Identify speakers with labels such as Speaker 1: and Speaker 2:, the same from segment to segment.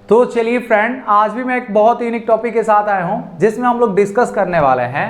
Speaker 1: तो चलिए फ्रेंड, आज भी मैं एक बहुत यूनिक टॉपिक के साथ आया हूं जिसमें हम लोग डिस्कस करने वाले हैं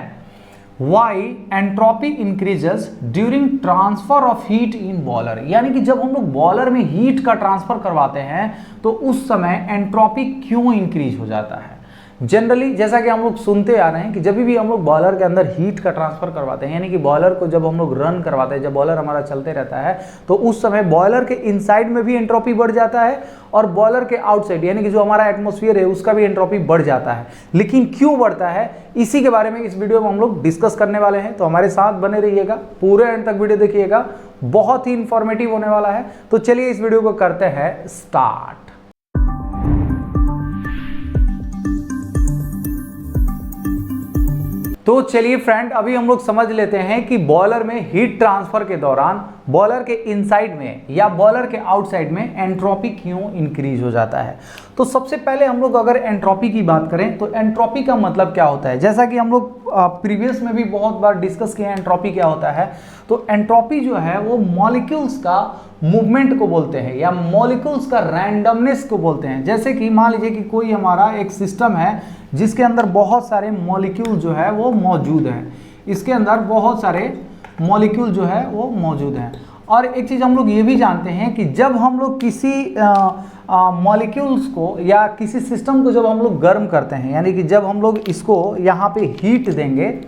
Speaker 1: why entropy increases during transfer of heat in boiler. यानी कि जब हम लोग बॉयलर में हीट का ट्रांसफर करवाते हैं तो उस समय एंट्रोपी क्यों इंक्रीज हो जाता है। जनरली जैसा कि हम लोग सुनते आ रहे हैं कि जब भी हम लोग बॉयलर के अंदर हीट का ट्रांसफर करवाते हैं, यानी कि बॉयलर को जब हम लोग रन करवाते हैं, जब बॉयलर हमारा चलते रहता है तो उस समय बॉयलर के इनसाइड में भी एंट्रोपी बढ़ जाता है और बॉयलर के आउटसाइड यानी कि जो हमारा एटमॉस्फेयर है उसका भी एंट्रोपी बढ़ जाता है। लेकिन क्यों बढ़ता है, इसी के बारे में इस वीडियो में हम लोग डिस्कस करने वाले हैं। तो हमारे साथ बने रहिएगा, पूरे एंड तक वीडियो देखिएगा, बहुत ही इंफॉर्मेटिव होने वाला है। तो चलिए इस वीडियो को करते हैं स्टार्ट। तो चलिए फ्रेंड, अभी हम लोग समझ लेते हैं कि बॉयलर में हीट ट्रांसफर के दौरान बॉयलर के इनसाइड में या बॉयलर के आउटसाइड में एंट्रोपी क्यों इंक्रीज हो जाता है। तो सबसे पहले हम लोग अगर एंट्रोपी की बात करें तो एंट्रोपी का मतलब क्या होता है, जैसा कि हम लोग प्रीवियस में भी बहुत बार डिस्कस किए हैं एंट्रोपी क्या होता है। तो एंट्रोपी जो है वो मॉलिक्यूल्स का मूवमेंट को बोलते हैं या मॉलिक्यूल्स का रैंडमनेस को बोलते हैं। जैसे कि मान लीजिए कि कोई हमारा एक सिस्टम है जिसके अंदर बहुत सारे मॉलिक्यूल जो है वो मौजूद हैं, इसके अंदर बहुत सारे मॉलिक्यूल जो है वो मौजूद हैं। और एक चीज़ हम लोग ये भी जानते हैं कि जब हम लोग किसी मॉलिक्यूल्स को या किसी सिस्टम को जब हम लोग गर्म करते हैं, यानी कि जब हम लोग इसको यहाँ पे हीट देंगे,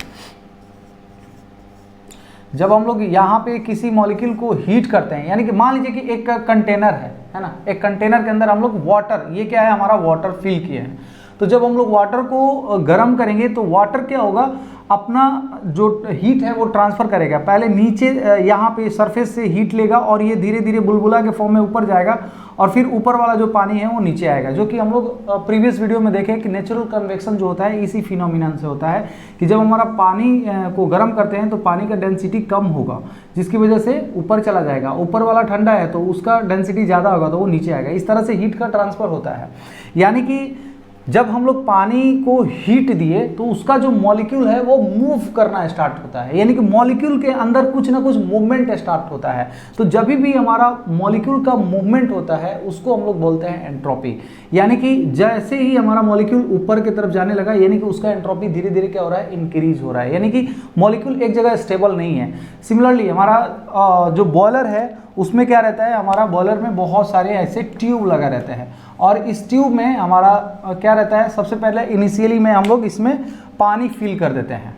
Speaker 1: जब हम लोग यहाँ पे किसी मॉलिक्यूल को हीट करते हैं, यानी कि मान लीजिए कि एक कंटेनर है ना, एक कंटेनर के अंदर हम लोग वाटर, ये क्या है हमारा वाटर फिल किए हैं। तो जब हम लोग वाटर को गर्म करेंगे तो वाटर क्या होगा, अपना जो हीट है वो ट्रांसफ़र करेगा। पहले नीचे यहाँ पे सरफेस से हीट लेगा और ये धीरे धीरे बुलबुला के फॉर्म में ऊपर जाएगा और फिर ऊपर वाला जो पानी है वो नीचे आएगा, जो कि हम लोग प्रीवियस वीडियो में देखें कि नेचुरल कन्वेक्शन जो होता है इसी फिनोमिनन से होता है कि जब हमारा पानी को गर्म करते हैं तो पानी का डेंसिटी कम होगा, जिसकी वजह से ऊपर चला जाएगा। ऊपर वाला ठंडा है तो उसका डेंसिटी ज़्यादा होगा तो वो नीचे आएगा। इस तरह से हीट का ट्रांसफ़र होता है। यानी कि जब हम लोग पानी को हीट दिए तो उसका जो मॉलिक्यूल है वो मूव करना स्टार्ट होता है, यानी कि मॉलिक्यूल के अंदर कुछ ना कुछ मूवमेंट स्टार्ट होता है। तो जब भी हमारा मॉलिक्यूल का मूवमेंट होता है उसको हम लोग बोलते हैं एंट्रोपी। यानी कि जैसे ही हमारा मॉलिक्यूल ऊपर की तरफ जाने लगा, यानी कि उसका एंट्रोपी धीरे धीरे क्या हो रहा है, इंक्रीज हो रहा है। यानी कि मॉलिक्यूल एक जगह स्टेबल नहीं है। सिमिलरली हमारा जो बॉयलर है उसमें क्या रहता है, हमारा बॉयलर में बहुत सारे ऐसे ट्यूब लगा रहते हैं और इस ट्यूब में हमारा क्या रहता है, सबसे पहले इनिशियली में हम लोग इसमें पानी फिल कर देते हैं,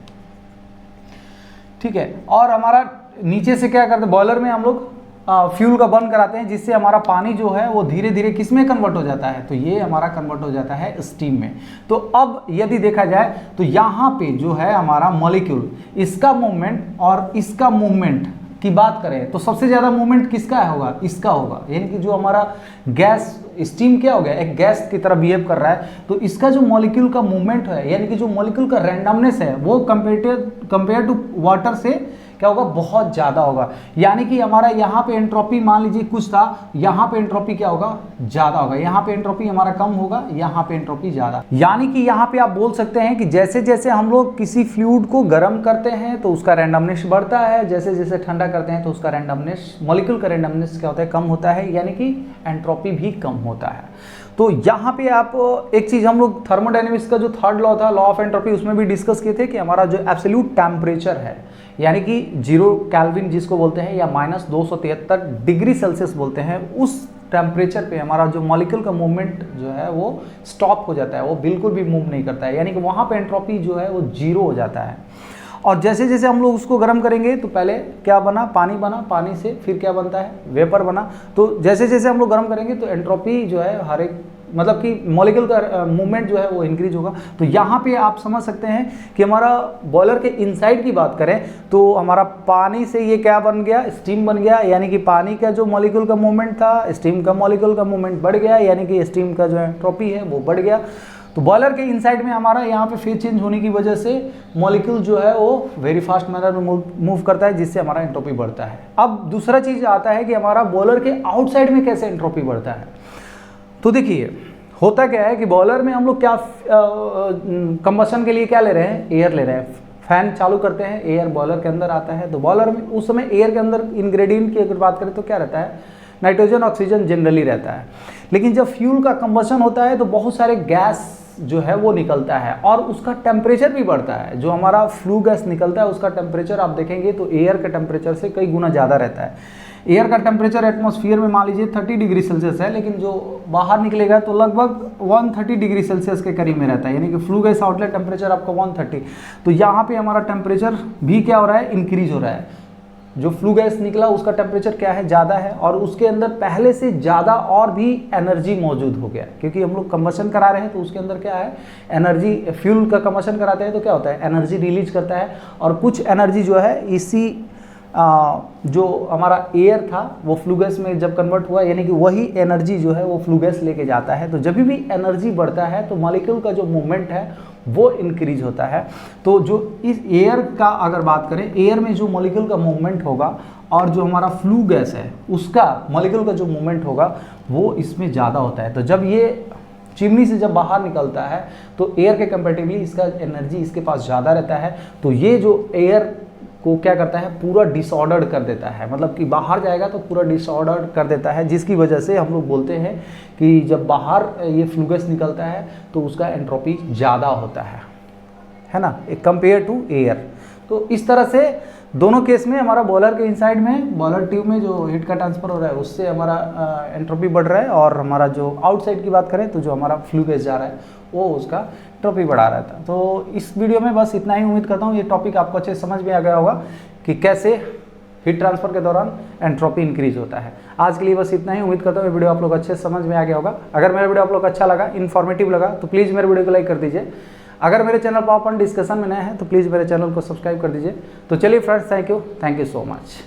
Speaker 1: ठीक है। और हमारा नीचे से क्या करते हैं, बॉयलर में हम लोग फ्यूल का बर्न कराते हैं, जिससे हमारा पानी जो है वो धीरे धीरे किस में कन्वर्ट हो जाता है, तो ये हमारा कन्वर्ट हो जाता है स्टीम में। तो अब यदि देखा जाए तो यहाँ पे जो है हमारा मॉलिक्यूल, इसका मूवमेंट और इसका मूवमेंट की बात करें तो सबसे ज़्यादा मूवमेंट किसका होगा, इसका होगा। यानी कि जो हमारा गैस स्टीम क्या हो गया, एक गैस की तरह बिहेव कर रहा है, तो इसका जो मॉलिक्यूल का मूवमेंट है, यानी कि जो मॉलिक्यूल का रैंडमनेस है वो कंपेयर टू वाटर से क्या होगा, बहुत ज़्यादा होगा। यानी कि हमारा यहाँ पे एंट्रोपी मान लीजिए कुछ था, यहाँ पे एंट्रोपी क्या होगा, ज़्यादा होगा। यहाँ पे एंट्रोपी हमारा कम होगा, यहाँ पे एंट्रोपी ज़्यादा। यानी कि यहाँ पे आप बोल सकते हैं कि जैसे जैसे हम लोग किसी फ्लूइड को गर्म करते हैं तो उसका रैंडमनेस बढ़ता है, जैसे जैसे ठंडा करते हैं तो उसका रैंडमनेस, मॉलिक्यूल का रैंडमनेस क्या होता है, कम होता है, यानी कि एंट्रोपी भी कम होता है। तो यहाँ पे आप एक चीज़ हम लोग थर्मोडायनेमिक्स का जो थर्ड लॉ था, लॉ ऑफ एंट्रोपी, उसमें भी डिस्कस किए थे कि हमारा जो एब्सोल्यूट टेम्परेचर है, यानी कि 0 केल्विन जिसको बोलते हैं या -273 डिग्री सेल्सियस बोलते हैं, उस टेम्परेचर पे हमारा जो मॉलिक्यूल का मूवमेंट जो है वो स्टॉप हो जाता है, वो बिल्कुल भी मूव नहीं करता है। यानी कि वहाँ पे एंट्रोपी जो है वो 0 हो जाता है। और जैसे जैसे हम लोग उसको गर्म करेंगे तो पहले क्या बना, पानी बना, पानी से फिर क्या बनता है, वेपर बना। तो जैसे जैसे हम लोग गर्म करेंगे तो एंट्रोपी जो है हर एक मतलब कि मॉलिक्यूल का मूवमेंट जो है वो इंक्रीज होगा। तो यहाँ पे आप समझ सकते हैं कि हमारा बॉयलर के इनसाइड की बात करें तो हमारा पानी से ये क्या बन गया, स्टीम बन गया। यानी कि पानी का जो मॉलिक्यूल का मूवमेंट था, स्टीम का मॉलिक्यूल का मूवमेंट बढ़ गया, यानी कि स्टीम का जो एंट्रोपी है वो बढ़ गया। तो बॉयलर के इनसाइड में हमारा यहाँ पे फेज चेंज होने की वजह से मॉलिक्यूल जो है वो वेरी फास्ट मैनर में मूव करता है, जिससे हमारा एंट्रोपी बढ़ता है। अब दूसरा चीज़ आता है कि हमारा बॉयलर के आउटसाइड में कैसे एंट्रोपी बढ़ता है। तो देखिए होता क्या है कि बॉयलर में हम लोग क्या कंबशन के लिए क्या ले रहे हैं, एयर ले रहे हैं। फैन चालू करते हैं, एयर बॉयलर के अंदर आता है। तो बॉयलर में उस समय एयर के अंदर इंग्रेडिएंट की अगर बात करें तो क्या रहता है नाइट्रोजन ऑक्सीजन जनरली रहता है। लेकिन जब फ्यूल का कंबशन होता है तो बहुत सारे गैस जो है वो निकलता है और उसका टेम्परेचर भी बढ़ता है। जो हमारा फ्लू गैस निकलता है उसका टेम्परेचर आप देखेंगे तो एयर के टेम्परेचर से कई गुना ज़्यादा रहता है। एयर का टेम्परेचर एटमॉस्फेयर में मान लीजिए 30 डिग्री सेल्सियस है, लेकिन जो बाहर निकलेगा तो लगभग 130 डिग्री सेल्सियस के करीब में रहता है, यानी कि फ्लू गैस आउटलेट टेम्परेचर आपका 130। तो यहाँ पे हमारा टेम्परेचर भी क्या हो रहा है, इंक्रीज हो रहा है। जो फ्लू गैस निकला उसका टेम्परेचर क्या है, ज़्यादा है, और उसके अंदर पहले से ज़्यादा और भी एनर्जी मौजूद हो गया, क्योंकि हम लोग कंबशन करा रहे हैं तो उसके अंदर क्या है, एनर्जी। फ्यूल का कंबशन कराते हैं तो क्या होता है, एनर्जी रिलीज करता है, और कुछ एनर्जी जो है इसी जो हमारा एयर था वो फ्लू गैस में जब कन्वर्ट हुआ, यानी कि वही एनर्जी जो है वो फ्लू गैस लेके जाता है। तो जब भी एनर्जी बढ़ता है तो मॉलिक्यूल का जो मूवमेंट है वो इंक्रीज होता है। तो जो इस एयर का अगर बात करें, एयर में जो मॉलिक्यूल का मूवमेंट होगा और जो हमारा फ्लू गैस है उसका मॉलिक्यूल का जो मूवमेंट होगा वो इसमें ज़्यादा होता है। तो जब ये चिमनी से जब बाहर निकलता है तो एयर के कंपेरेटिवली इसका एनर्जी इसके पास ज़्यादा रहता है। तो ये जो एयर को क्या करता है, पूरा डिसऑर्डर्ड कर देता है, मतलब कि बाहर जाएगा तो पूरा डिसऑर्डर्ड कर देता है, जिसकी वजह से हम लोग बोलते हैं कि जब बाहर ये फ्लू गैस निकलता है तो उसका एंट्रोपी ज़्यादा होता है ना, कंपेयर टू एयर। तो इस तरह से दोनों केस में हमारा बॉयलर के इनसाइड में, बॉयलर ट्यूब में जो हीट का ट्रांसफर हो रहा है उससे हमारा एंट्रोपी बढ़ रहा है, और हमारा जो आउटसाइड की बात करें तो जो हमारा फ्लू गैस जा रहा है वो उसका एंट्रोपी बढ़ा रहा था। तो इस वीडियो में बस इतना ही। उम्मीद करता हूँ ये टॉपिक आपको अच्छे समझ में आ गया होगा कि कैसे हीट ट्रांसफर के दौरान एंट्रोपी इंक्रीज होता है। आज के लिए बस इतना ही। उम्मीद करता हूँ ये वीडियो आप लोग अच्छे समझ में आ गया होगा। अगर मेरा वीडियो आप लोग अच्छा लगा, इन्फॉर्मेटिव लगा, तो प्लीज़ मेरे वीडियो को लाइक कर दीजिए। अगर मेरे चैनल पर अपन डिस्कशन में नए हैं तो प्लीज़ मेरे चैनल को सब्सक्राइब कर दीजिए। तो चलिए friends, thank you so much.